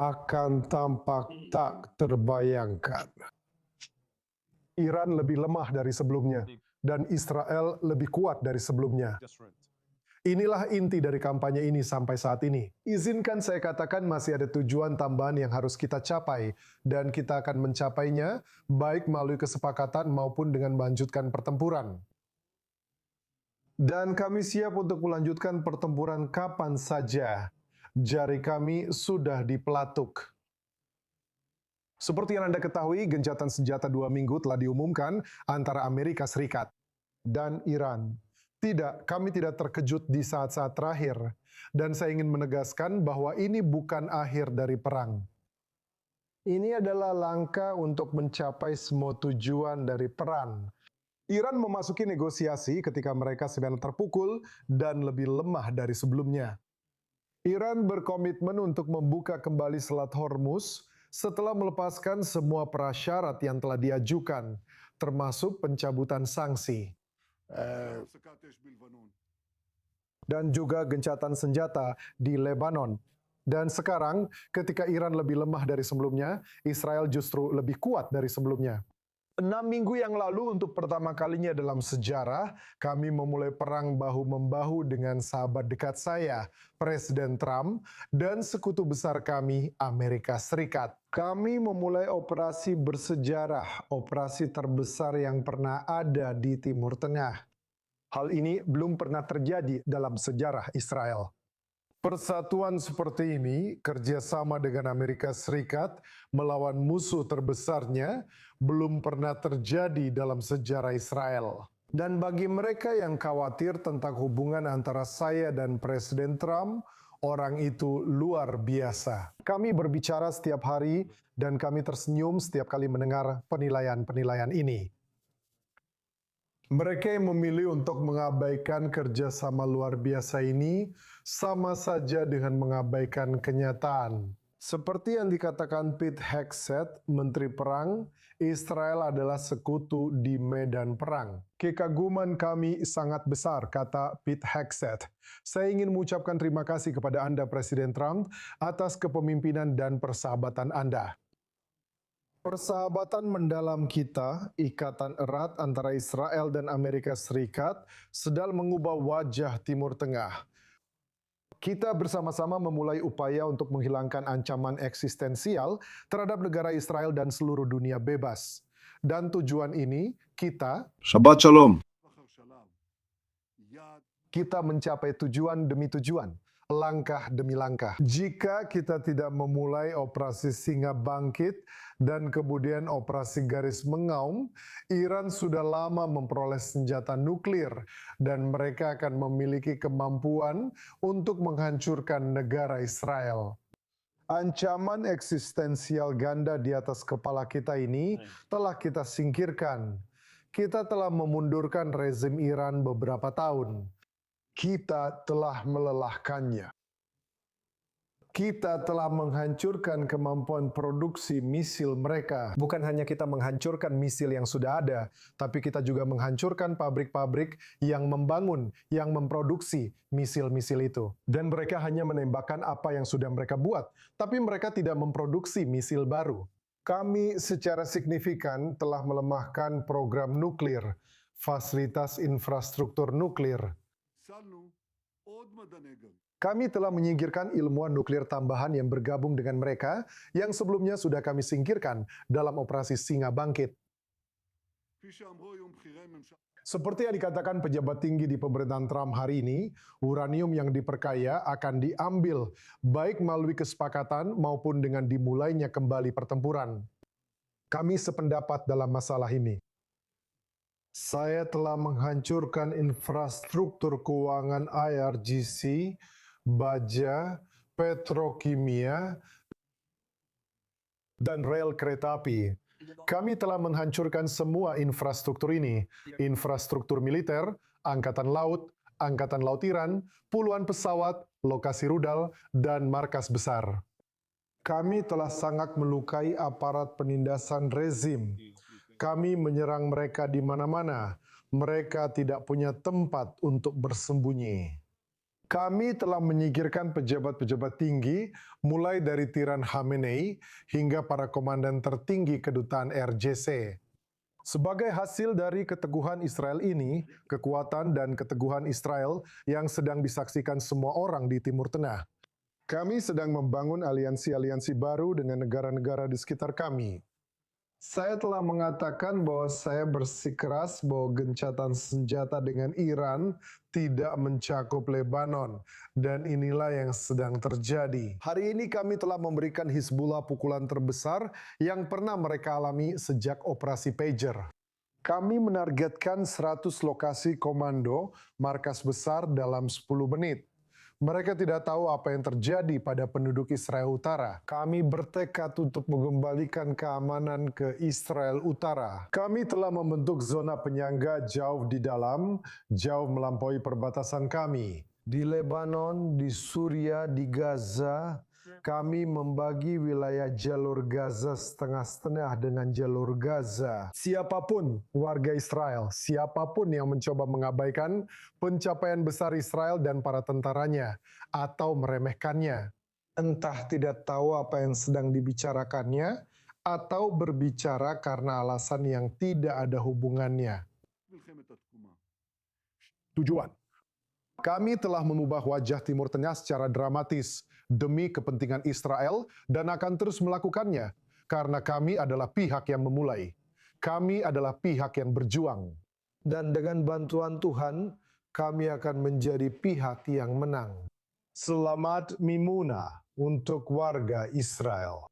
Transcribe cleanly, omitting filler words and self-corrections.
akan tampak tak terbayangkan. Iran lebih lemah dari sebelumnya, dan Israel lebih kuat dari sebelumnya. Inilah inti dari kampanye ini sampai saat ini. Izinkan saya katakan masih ada tujuan tambahan yang harus kita capai, dan kita akan mencapainya baik melalui kesepakatan maupun dengan melanjutkan pertempuran. Dan kami siap untuk melanjutkan pertempuran kapan saja. Jari kami sudah dipelatuk. Seperti yang Anda ketahui, gencatan senjata 2 minggu telah diumumkan antara Amerika Serikat dan Iran. Tidak, kami tidak terkejut di saat-saat terakhir. Dan saya ingin menegaskan bahwa ini bukan akhir dari perang. Ini adalah langkah untuk mencapai semua tujuan dari perang. Iran memasuki negosiasi ketika mereka sedang terpukul dan lebih lemah dari sebelumnya. Iran berkomitmen untuk membuka kembali Selat Hormuz setelah melepaskan semua prasyarat yang telah diajukan, termasuk pencabutan sanksi. Dan juga gencatan senjata di Lebanon. Dan sekarang, ketika Iran lebih lemah dari sebelumnya, Israel justru lebih kuat dari sebelumnya. 6 minggu yang lalu, untuk pertama kalinya dalam sejarah, kami memulai perang bahu-membahu dengan sahabat dekat saya, Presiden Trump, dan sekutu besar kami, Amerika Serikat. Kami memulai operasi bersejarah, operasi terbesar yang pernah ada di Timur Tengah. Hal ini belum pernah terjadi dalam sejarah Israel. Persatuan seperti ini, kerjasama dengan Amerika Serikat melawan musuh terbesarnya, belum pernah terjadi dalam sejarah Israel. Dan bagi mereka yang khawatir tentang hubungan antara saya dan Presiden Trump, orang itu luar biasa. Kami berbicara setiap hari dan kami tersenyum setiap kali mendengar penilaian-penilaian ini. Mereka yang memilih untuk mengabaikan kerjasama luar biasa ini sama saja dengan mengabaikan kenyataan. Seperti yang dikatakan Pete Hegseth, Menteri Perang, Israel adalah sekutu di medan perang. Kekaguman kami sangat besar, kata Pete Hegseth. Saya ingin mengucapkan terima kasih kepada Anda, Presiden Trump, atas kepemimpinan dan persahabatan Anda. Persahabatan mendalam kita, ikatan erat antara Israel dan Amerika Serikat, sedang mengubah wajah Timur Tengah. Kita bersama-sama memulai upaya untuk menghilangkan ancaman eksistensial terhadap negara Israel dan seluruh dunia bebas. Dan tujuan ini, Shabbat Shalom. kita mencapai tujuan demi tujuan, langkah demi langkah. Jika kita tidak memulai operasi Singa Bangkit dan kemudian operasi Garis Mengaum, Iran sudah lama memperoleh senjata nuklir dan mereka akan memiliki kemampuan untuk menghancurkan negara Israel. Ancaman eksistensial ganda di atas kepala kita ini telah kita singkirkan. Kita telah memundurkan rezim Iran beberapa tahun. Kita telah melelahkannya. Kita telah menghancurkan kemampuan produksi misil mereka. Bukan hanya kita menghancurkan misil yang sudah ada, tapi kita juga menghancurkan pabrik-pabrik yang membangun, yang memproduksi misil-misil itu. Dan mereka hanya menembakkan apa yang sudah mereka buat, tapi mereka tidak memproduksi misil baru. Kami secara signifikan telah melemahkan program nuklir, fasilitas infrastruktur nuklir. Kami telah menyingkirkan ilmuwan nuklir tambahan yang bergabung dengan mereka yang sebelumnya sudah kami singkirkan dalam operasi Singa Bangkit. Seperti yang dikatakan pejabat tinggi di pemerintahan Trump hari ini, uranium yang diperkaya akan diambil baik melalui kesepakatan maupun dengan dimulainya kembali pertempuran. Kami sependapat dalam masalah ini. Saya telah menghancurkan infrastruktur keuangan IRGC, baja, petrokimia, dan rel kereta api. Kami telah menghancurkan semua infrastruktur ini, infrastruktur militer, angkatan laut Iran, puluhan pesawat, lokasi rudal, dan markas besar. Kami telah sangat melukai aparat penindasan rezim. Kami menyerang mereka di mana-mana. Mereka tidak punya tempat untuk bersembunyi. Kami telah menyingkirkan pejabat-pejabat tinggi, mulai dari Tiran Khamenei hingga para komandan tertinggi kedutaan RJC. Sebagai hasil dari keteguhan Israel ini, kekuatan dan keteguhan Israel yang sedang disaksikan semua orang di Timur Tengah, kami sedang membangun aliansi-aliansi baru dengan negara-negara di sekitar kami. Saya telah mengatakan bahwa saya bersikeras bahwa gencatan senjata dengan Iran tidak mencakup Lebanon, dan inilah yang sedang terjadi. Hari ini kami telah memberikan Hizbullah pukulan terbesar yang pernah mereka alami sejak operasi Pager. Kami menargetkan 100 lokasi komando markas besar dalam 10 menit. Mereka tidak tahu apa yang terjadi pada penduduk Israel Utara. Kami bertekad untuk mengembalikan keamanan ke Israel Utara. Kami telah membentuk zona penyangga jauh di dalam, jauh melampaui perbatasan kami. Di Lebanon, di Suria, di Gaza, kami membagi wilayah jalur Gaza setengah-setengah dengan jalur Gaza. Siapapun warga Israel, siapapun yang mencoba mengabaikan pencapaian besar Israel dan para tentaranya, atau meremehkannya, entah tidak tahu apa yang sedang dibicarakannya, atau berbicara karena alasan yang tidak ada hubungannya. Tujuan. Kami telah mengubah wajah Timur Tengah secara dramatis demi kepentingan Israel dan akan terus melakukannya karena kami adalah pihak yang memulai. Kami adalah pihak yang berjuang. Dan dengan bantuan Tuhan, kami akan menjadi pihak yang menang. Selamat Mimuna untuk warga Israel.